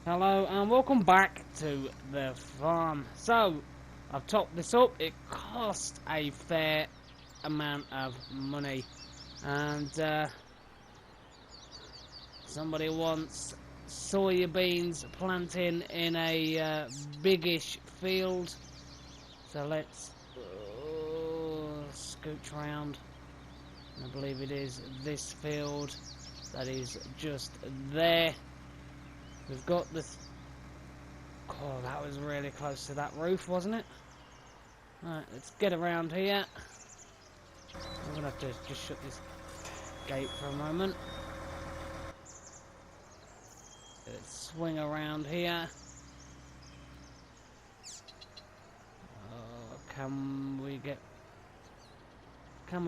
Hello and welcome back to the farm. So, I've topped this up. It cost a fair amount of money. And somebody wants soybeans planting in a biggish field. So let's scooch around. I believe it is this field that is just there. We've got this. Oh, that was really close to that roof, wasn't it? Alright, let's get around here. I'm gonna have to just shut this gate for a moment. Let's swing around here. Oh, can we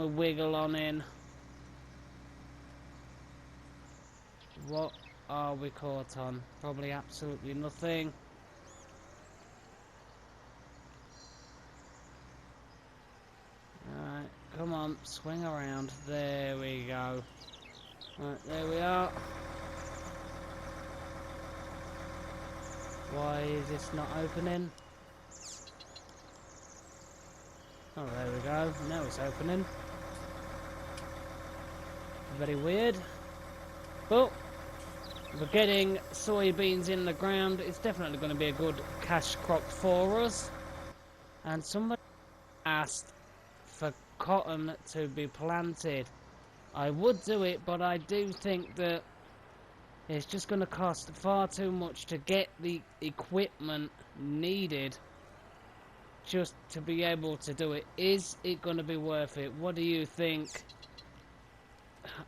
wiggle on in? What are we caught on? Probably absolutely nothing. Alright, come on, swing around. There we go. Right, there we are. Why is this not opening? Oh, there we go. Now it's opening. Very weird. But we're getting soybeans in the ground. It's definitely going to be a good cash crop for us. And somebody asked for cotton to be planted. I would do it, but I do think that it's just going to cost far too much to get the equipment needed just to be able to do it. Is it going to be worth it? What do you think?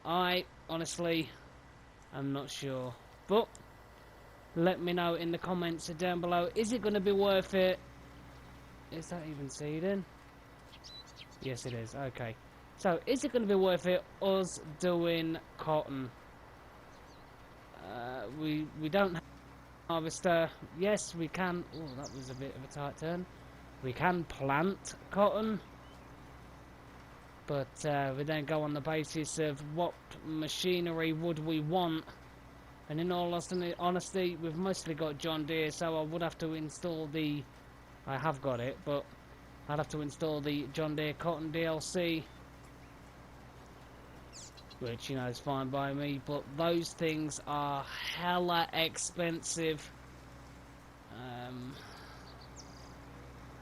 I honestly am not sure, but let me know in the comments down below. Is it going to be worth it? Is that even seeding? Yes, it is. Okay. So, is it going to be worth it, us doing cotton? We don't have a harvester. Yes, we can. Oh, that was a bit of a tight turn. We can plant cotton, but we then go on the basis of what machinery would we want. And in all honesty, we've mostly got John Deere, so I would have to install the... I have got it, but I'd have to install the John Deere Cotton DLC, which, you know, is fine by me, but those things are hella expensive. And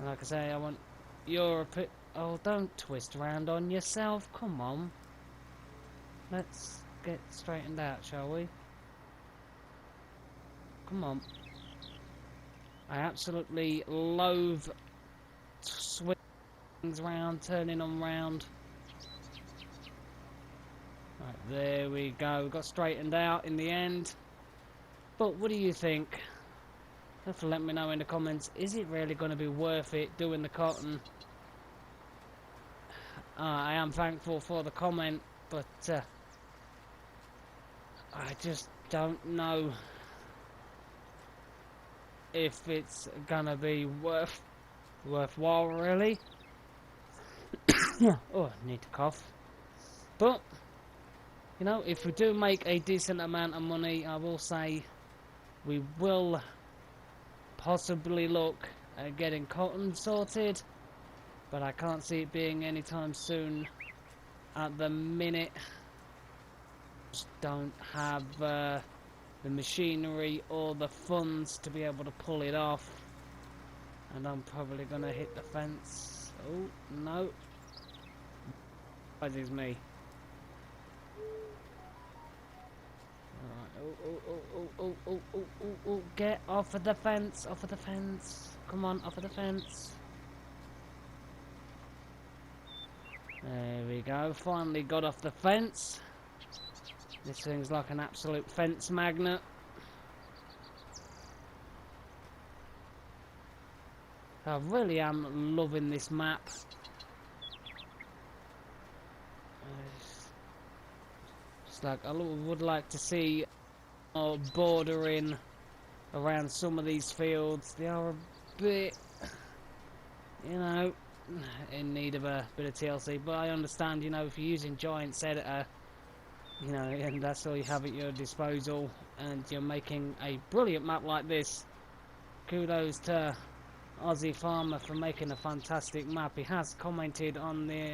like I say, I want Europe. Oh, don't twist around on yourself. Come on. Let's get straightened out, shall we? Come on. I absolutely loathe swinging things around, turning them round. Right, there we go. We got straightened out in the end. But what do you think? Have to let me know in the comments. Is it really going to be worth it doing the cotton? I am thankful for the comment, but I just don't know if it's gonna be worthwhile, really. Oh, I need to cough. But you know, if we do make a decent amount of money, I will say we will possibly look at getting cotton sorted, but I can't see it being anytime soon at the minute. Just don't have the machinery or the funds to be able to pull it off, and I'm probably gonna hit the fence. Oh no, that is me. Oh, get off of the fence, off of the fence. Come on, off of the fence. There we go, finally got off the fence. This thing's like an absolute fence magnet. I really am loving this map. It's like I would like to see more bordering around some of these fields. They are a bit, you know, in need of a bit of TLC, but I understand, you know, if you're using Giant's editor, you know, and that's all you have at your disposal, and you're making a brilliant map like this. Kudos to Aussie Farmer for making a fantastic map. He has commented on the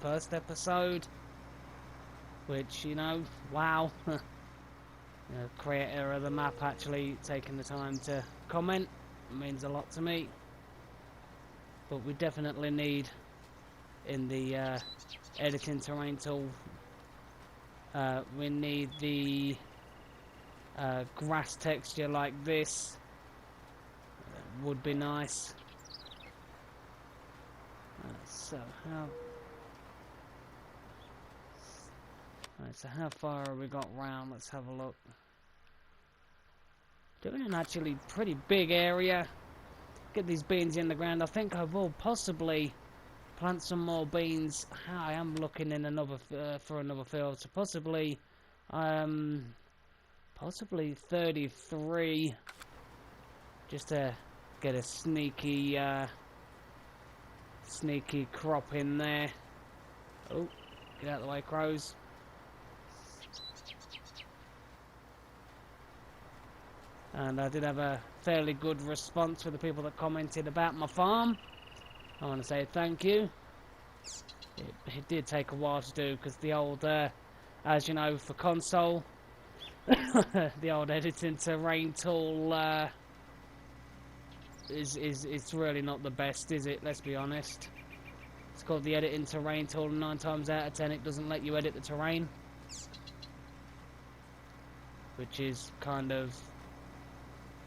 first episode, which, you know, wow. The creator of the map actually taking the time to comment means a lot to me. But we definitely need, in the editing terrain tool, we need the grass texture like this. Would be nice. So how far have we got round? Let's have a look. Doing an actually pretty big area. Get these beans in the ground. I think I will possibly plant some more beans. I am looking in another for another field, so possibly 33, just to get a sneaky crop in there. Oh, get out of the way, crows. And I did have a fairly good response for the people that commented about my farm. I want to say thank you. It did take a while to do, because the old, as you know, for console, the old editing terrain tool it's really not the best, is it? Let's be honest. It's called the editing terrain tool, and 9 times out of 10 it doesn't let you edit the terrain, which is kind of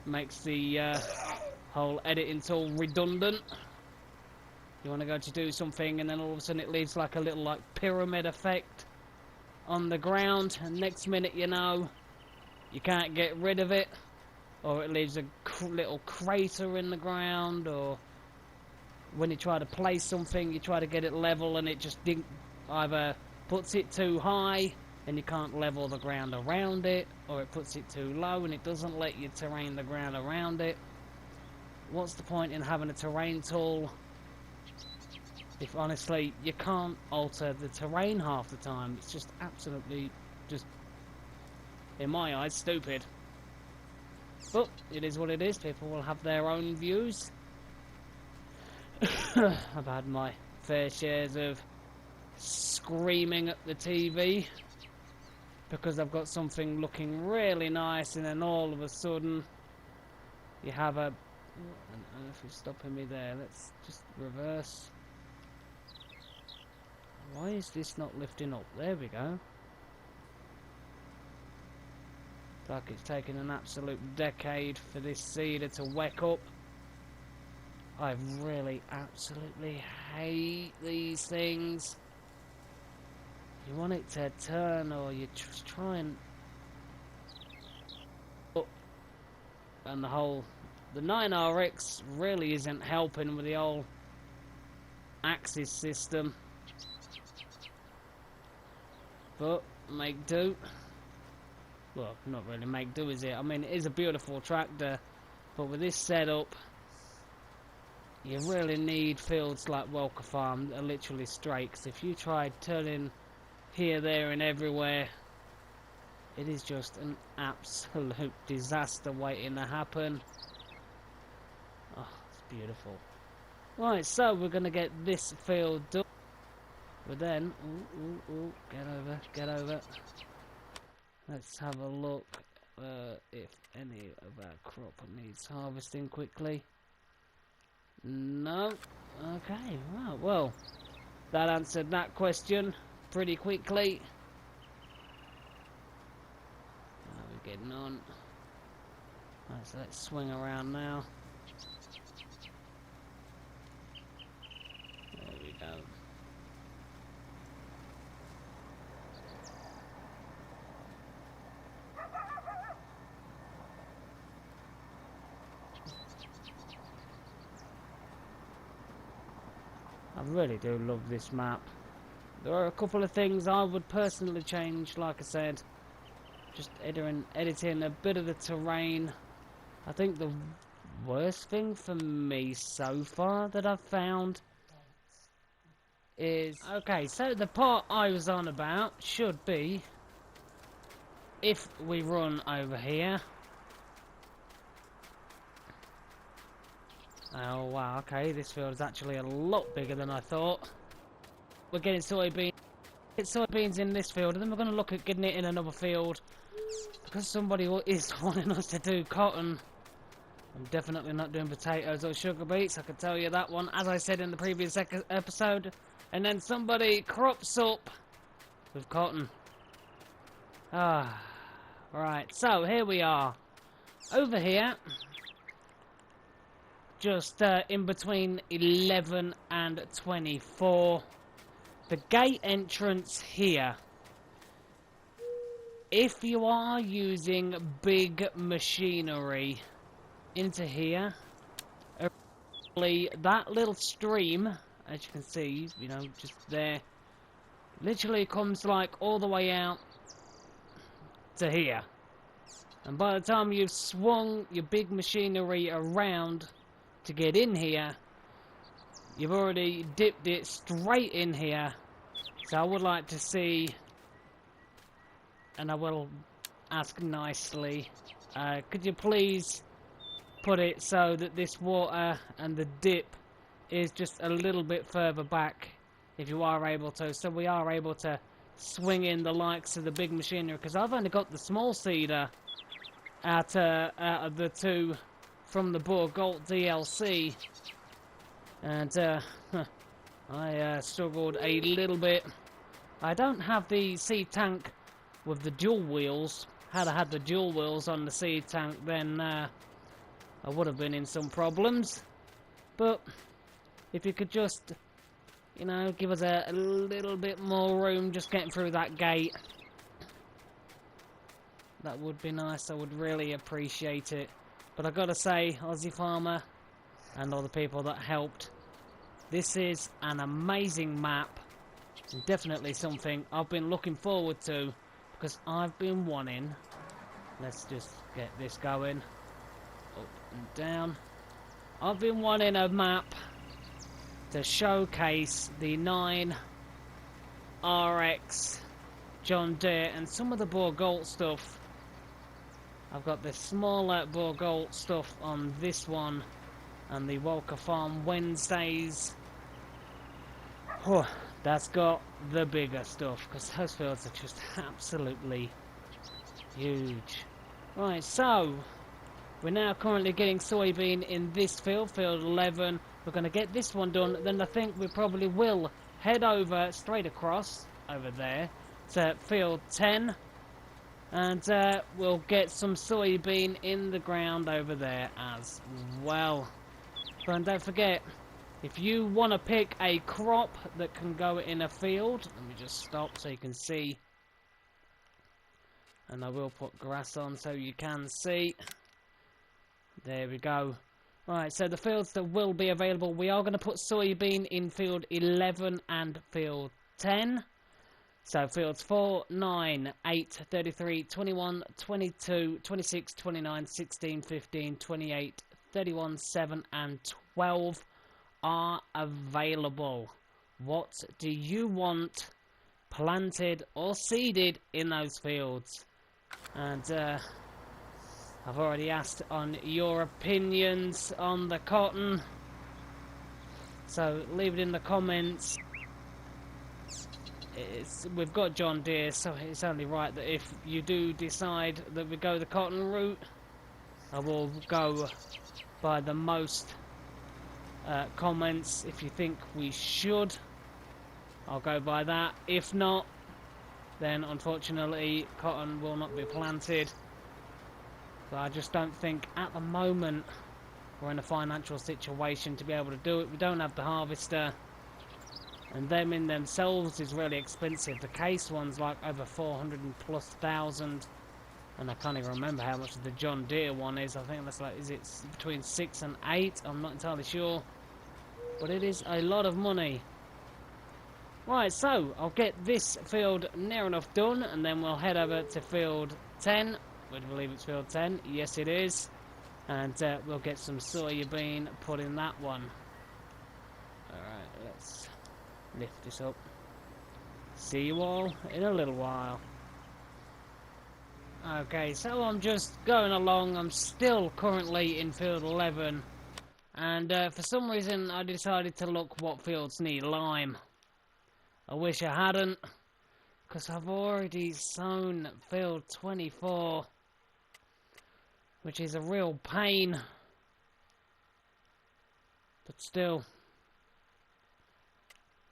makes the whole editing tool redundant. You want to go to do something, and then all of a sudden it leaves like a little like pyramid effect on the ground, and next minute you know you can't get rid of it, or it leaves a little crater in the ground, or when you try to place something, you try to get it level, and it just either puts it too high and you can't level the ground around it, or it puts it too low and it doesn't let you terrain the ground around it. What's the point in having a terrain tool if honestly you can't alter the terrain half the time? It's just absolutely, just in my eyes, stupid. But it is what it is. People will have their own views. I've had my fair shares of screaming at the TV because I've got something looking really nice, and then all of a sudden you have a... I don't know if you're stopping me there. Let's just reverse. Why is this not lifting up? There we go. It's like it's taken an absolute decade for this seeder to wake up. I really absolutely hate these things. You want it to turn, or you just try and... Oh. And the 9RX really isn't helping with the old axis system. But make do. Well, not really make do, is it? I mean, it is a beautiful tractor, but with this setup, you really need fields like Welker Farm that are literally straight. 'Cause if you try turning here, there and everywhere, it is just an absolute disaster waiting to happen. Oh, it's beautiful. Right, so we're going to get this field done. But then, ooh, get over. Let's have a look if any of our crop needs harvesting quickly. No. Okay, well, that answered that question pretty quickly. How are we getting on? Right, so let's swing around now. There we go. I really do love this map. There are a couple of things I would personally change, like I said. Just editing a bit of the terrain. I think the worst thing for me so far that I've found is... Okay, so the part I was on about should be if we run over here... Oh wow, okay, this field is actually a lot bigger than I thought. We're getting soybeans. Get soybeans in this field, and then we're going to look at getting it in another field. Because somebody is wanting us to do cotton, I'm definitely not doing potatoes or sugar beets, I can tell you that one, as I said in the previous episode. And then somebody crops up with cotton. Ah, right, so here we are. Over here, just in between 11 and 24. The gate entrance here. If you are using big machinery into here, that little stream, as you can see, you know, just there, literally comes like all the way out to here. And by the time you've swung your big machinery around to get in here, you've already dipped it straight in here. So I would like to see, and I will ask nicely, could you please put it so that this water and the dip is just a little bit further back, if you are able to, so we are able to swing in the likes of the big machinery, because I've only got the small seeder out of the two from the Boer Gold DLC, and I struggled a little bit. I don't have the seed tank with the dual wheels. Had I had the dual wheels on the seed tank, then I would have been in some problems. But if you could just, you know, give us a little bit more room just getting through that gate, that would be nice. I would really appreciate it. But I gotta say, Aussie Farmer and all the people that helped, this is an amazing map, and definitely something I've been looking forward to, because I've been wanting, let's just get this going, up and down, I've been wanting a map to showcase the 9 RX John Deere and some of the Boer Gold stuff. I've got the smaller Boer Gold stuff on this one, and the Walker Farm Wednesdays. Oh, that's got the bigger stuff, because those fields are just absolutely huge. Right, so we're now currently getting soybean in this field, field 11. We're going to get this one done, then I think we probably will head over straight across over there to field 10, and we'll get some soybean in the ground over there as well. And don't forget, if you want to pick a crop that can go in a field, let me just stop so you can see, and I will put grass on so you can see. There we go. Right, so the fields that will be available, we are going to put soybean in field 11 and field 10. So fields 4, 9, 8, 33, 21, 22, 26, 29, 16, 15, 28, 31, 7 and 12 are available. What do you want planted or seeded in those fields? And I've already asked on your opinions on the cotton, so leave it in the comments. We've got John Deere, so it's only right that if you do decide that we go the cotton route, I will go by the most comments. If you think we should, I'll go by that. If not, then unfortunately cotton will not be planted. But I just don't think at the moment we're in a financial situation to be able to do it. We don't have the harvester, and them in themselves is really expensive. The case one's like over 400,000+, and I can't even remember how much the John Deere one is. I think that's like, is it between 6 and 8? I'm not entirely sure, but it is a lot of money. Right, so I'll get this field near enough done, and then we'll head over to field 10. Would you believe it's field 10? Yes, it is. And we'll get some soybean put in that one. Alright, let's lift this up. See you all in a little while. Okay, so I'm just going along. I'm still currently in field 11. And for some reason I decided to look what fields need lime. I wish I hadn't, because I've already sown field 24, which is a real pain. But still,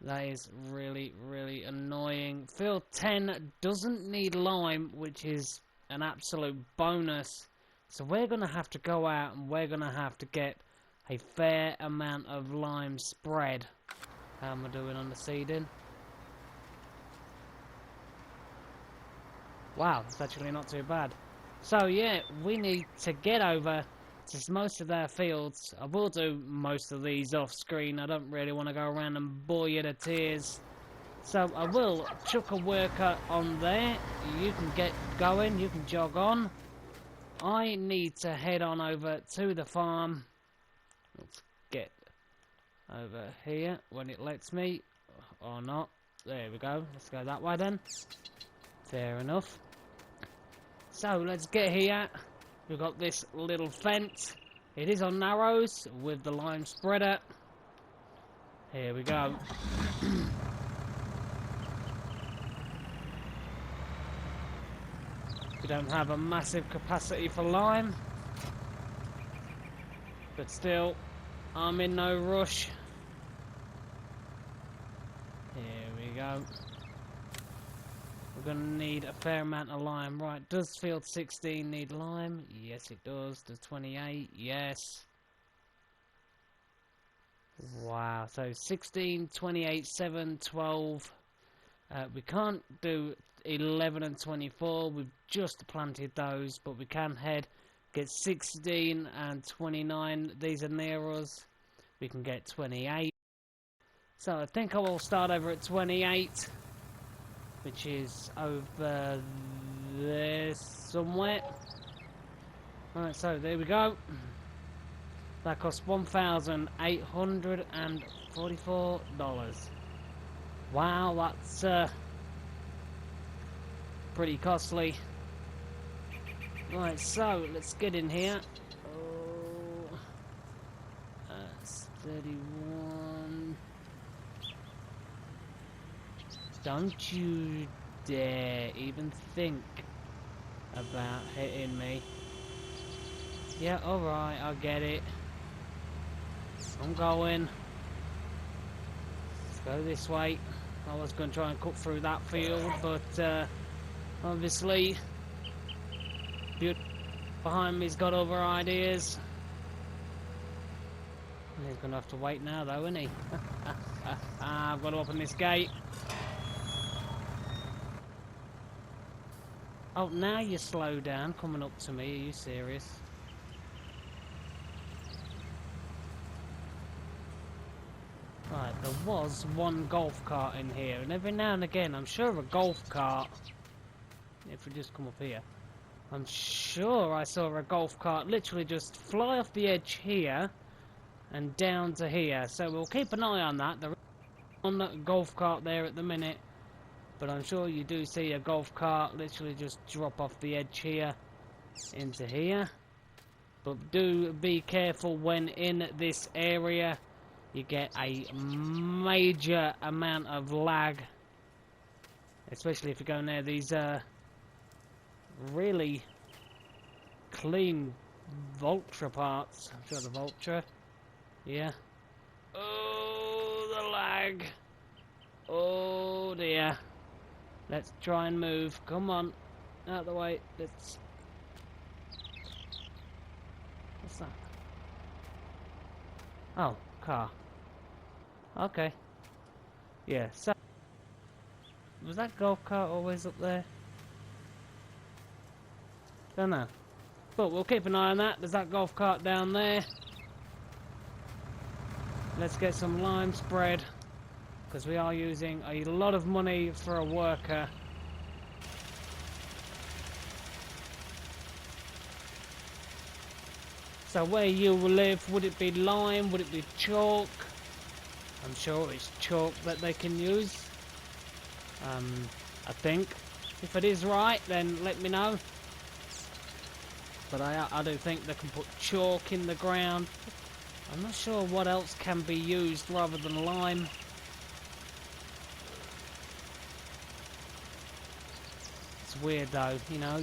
that is really, really annoying. Field 10 doesn't need lime, which is an absolute bonus. So we're going to have to go out and we're going to have to get a fair amount of lime spread. How am I doing on the seeding? Wow, it's actually not too bad. So yeah, we need to get over to most of their fields. I will do most of these off screen. I don't really want to go around and bore you to tears. So I will chuck a worker on there. You can get going, you can jog on. I need to head on over to the farm. Let's get over here when it lets me, or not. There we go. Let's go that way then. Fair enough. So let's get here. We've got this little fence. It is on narrows with the lime spreader. Here we go. We don't have a massive capacity for lime, but still, I'm in no rush. Here we go. We're going to need a fair amount of lime. Right, does field 16 need lime? Yes, it does. Does 28? Yes. Wow, so 16, 28, 7, 12. We can't do 11 and 24. We've just planted those, but we can get 16 and 29. These are near us. We can get 28. So I think I will start over at 28, which is over there somewhere. Right, so there we go. That costs $1,844. Wow, that's pretty costly. Right, so let's get in here. Oh, that's 31. Don't you dare even think about hitting me. Yeah, alright, I get it. I'm going. Let's go this way. I was going to try and cut through that field, but obviously, dude behind me's got other ideas. He's going to have to wait now, though, isn't he? I've got to open this gate. Oh, now you slow down coming up to me. Are you serious? Right, there was one golf cart in here, and every now and again, I'm sure a golf cart, if we just come up here, I'm sure I saw a golf cart literally just fly off the edge here and down to here. So we'll keep an eye on that. There is one golf cart there at the minute, but I'm sure you do see a golf cart literally just drop off the edge here into here. But do be careful when in this area. You get a major amount of lag, especially if you go near these really clean Vulture parts. I'm sure the Vulture, yeah. Oh, the lag. Oh dear. Let's try and move. Come on, out of the way. Let's. What's that? Oh, car. Okay. Yeah, so... Was that golf cart always up there? Don't know. But we'll keep an eye on that. There's that golf cart down there. Let's get some lime spread, because we are using a lot of money for a worker. So where you live, would it be lime? Would it be chalk? I'm sure it's chalk that they can use. I think. If it is right, then let me know. But I do think they can put chalk in the ground. I'm not sure what else can be used rather than lime. It's weird though, you know,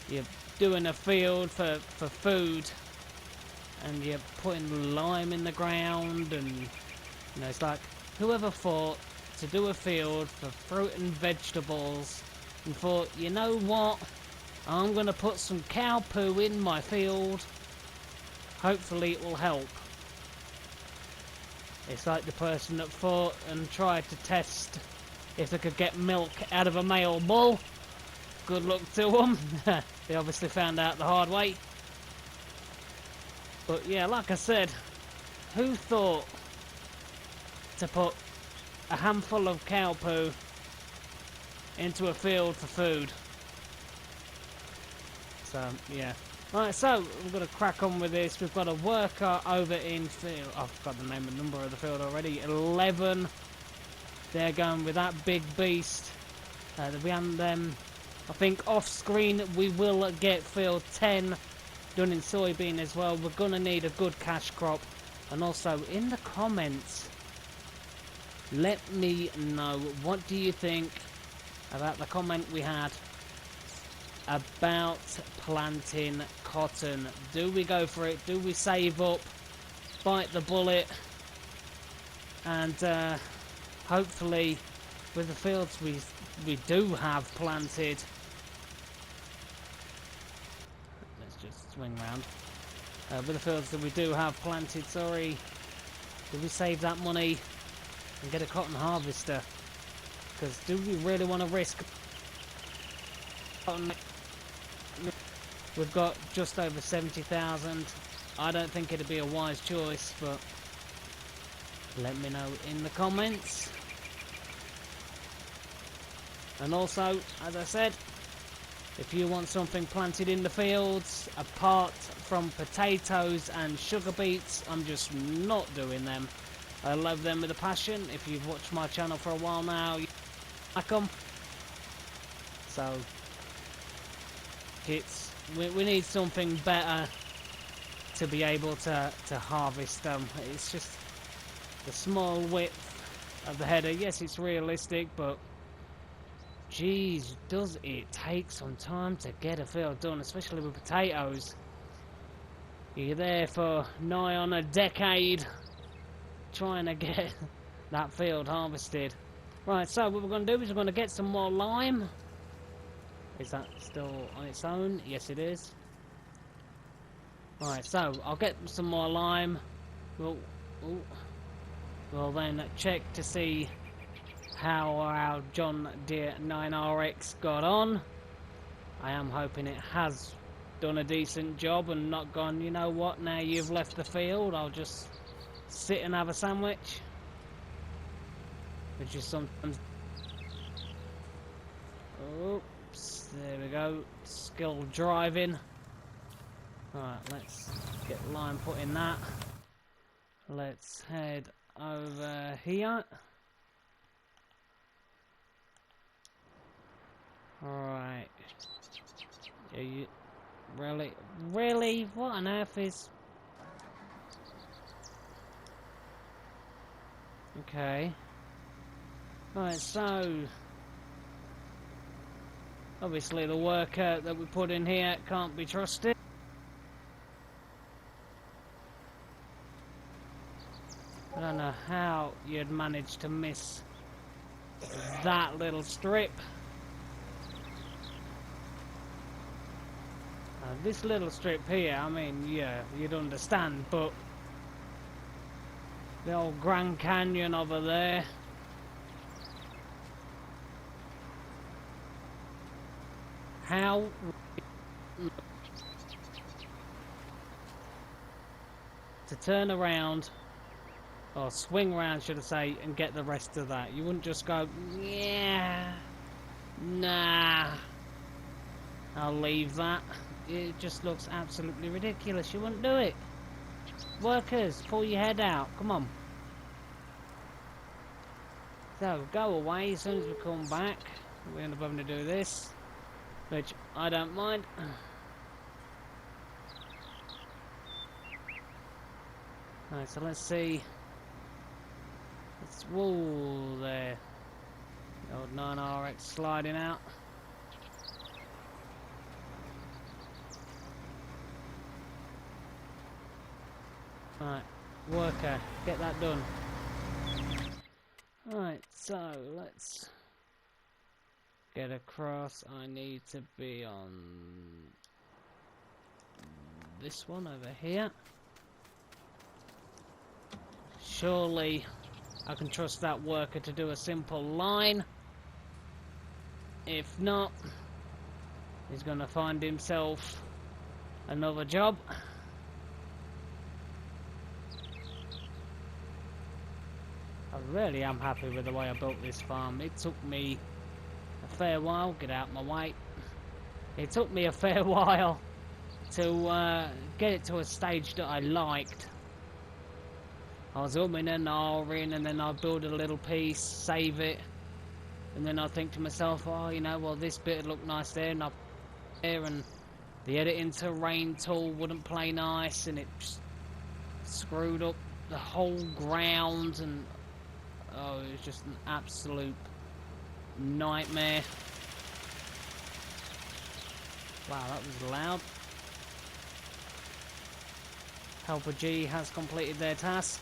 you're doing a field for food, and you're putting lime in the ground, and you know, it's like, whoever thought to do a field for fruit and vegetables and thought, you know what, I'm going to put some cow poo in my field, hopefully it will help. It's like the person that thought and tried to test if they could get milk out of a male bull. Good luck to them. They obviously found out the hard way. But yeah, like I said, who thought to put a handful of cow poo into a field for food? So yeah. Right, so we're going to crack on with this. We've got a worker over in field. I've forgot the name and number of the field already. 11. They're going with that big beast. Behind them, I think off screen we will get field 10 done in soybean as well. We're going to need a good cash crop. And also in the comments, let me know, what do you think about the comment we had about planting cotton? Do we go for it? Do we save up, bite the bullet, and hopefully with the fields we do have planted, let's just swing round, with the fields that we do have planted, sorry, do we save that money and get a cotton harvester? Because do we really want to risk cotton? We've got just over 70,000. I don't think it'd be a wise choice, but let me know in the comments. And also, as I said, if you want something planted in the fields apart from potatoes and sugar beets, I'm just not doing them. I love them with a passion. If you've watched my channel for a while now, you like them. So we need something better to be able to harvest them. It's just the small width of the header. Yes, it's realistic, but geez, does it take some time to get a field done, especially with potatoes. You're there for nigh on a decade trying to get that field harvested. Right, so what we're going to do is we're going to get some more lime. Is that still on its own? Yes, it is. Right, so I'll get some more lime. We'll then check to see how our John Deere 9RX got on. I am hoping it has done a decent job and not gone, you know what, now you've left the field, I'll just sit and have a sandwich. Which is sometimes... Oops, there we go. Skilled driving. Alright, let's get lime put in that. Let's head over here. Alright. You really? What on earth is... Okay. Right, so... obviously the worker that we put in here can't be trusted. I don't know how you'd manage to miss that little strip. This little strip here, I mean, yeah, you'd understand, but the old Grand Canyon over there. How to turn around, or swing around should I say, and get the rest of that. You wouldn't just go, yeah, nah, I'll leave that. It just looks absolutely ridiculous. You wouldn't do it. Workers, pull your head out. Come on. So, go away as soon as we come back. We end up having to do this, which I don't mind. Alright, so let's see. It's whoa there. The old 9RX sliding out. Right, worker, get that done. Right, so let's get across. I need to be on this one over here. Surely I can trust that worker to do a simple line. If not, he's gonna find himself another job. I really am happy with the way I built this farm. It took me a fair while, get out my way. It took me a fair while to get it to a stage that I liked. I was umming and ahhing, and then I'd build a little piece, save it, and then I'd think to myself, oh, you know, well, this bit would look nice there, and I'd there, and the editing terrain tool wouldn't play nice, and it just screwed up the whole ground, and oh, it was just an absolute nightmare. Wow, that was loud. Helper G has completed their task.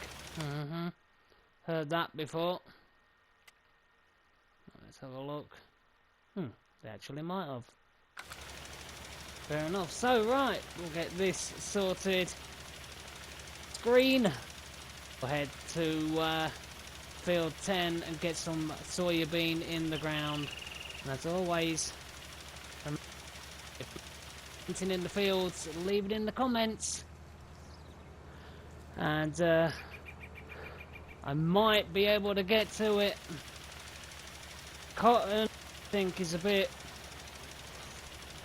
Heard that before. Let's have a look. They actually might have. Fair enough. So, right, we'll get this sorted. Screen. We'll head to field 10 and get some soybean in the ground. And as always, if you're planting in the fields, leave it in the comments. And I might be able to get to it. Cotton, I think, is a bit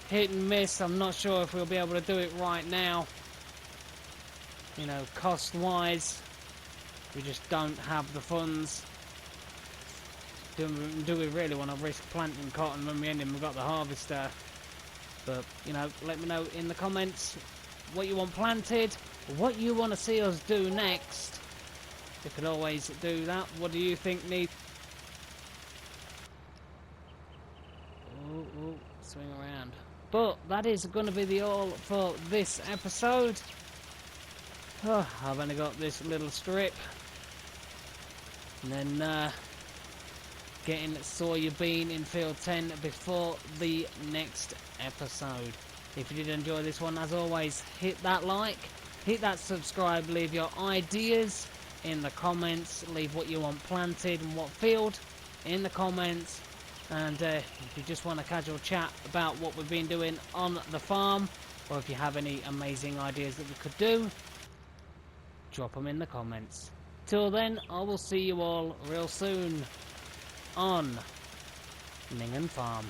hit and miss. I'm not sure if we'll be able to do it right now. You know, cost-wise, we just don't have the funds. Do we really want to risk planting cotton when we ain't even got the harvester? But, you know, let me know in the comments what you want planted, what you want to see us do next. You could always do that. What do you think needs? Ooh, swing around. But that is going to be the all for this episode. Oh, I've only got this little strip. And then getting soybean in field 10 before the next episode. If you did enjoy this one, as always, hit that like, hit that subscribe, leave your ideas in the comments, leave what you want planted and what field in the comments. And if you just want a casual chat about what we've been doing on the farm, or if you have any amazing ideas that we could do, drop them in the comments. Till then, I will see you all real soon on NINGHAN Farm.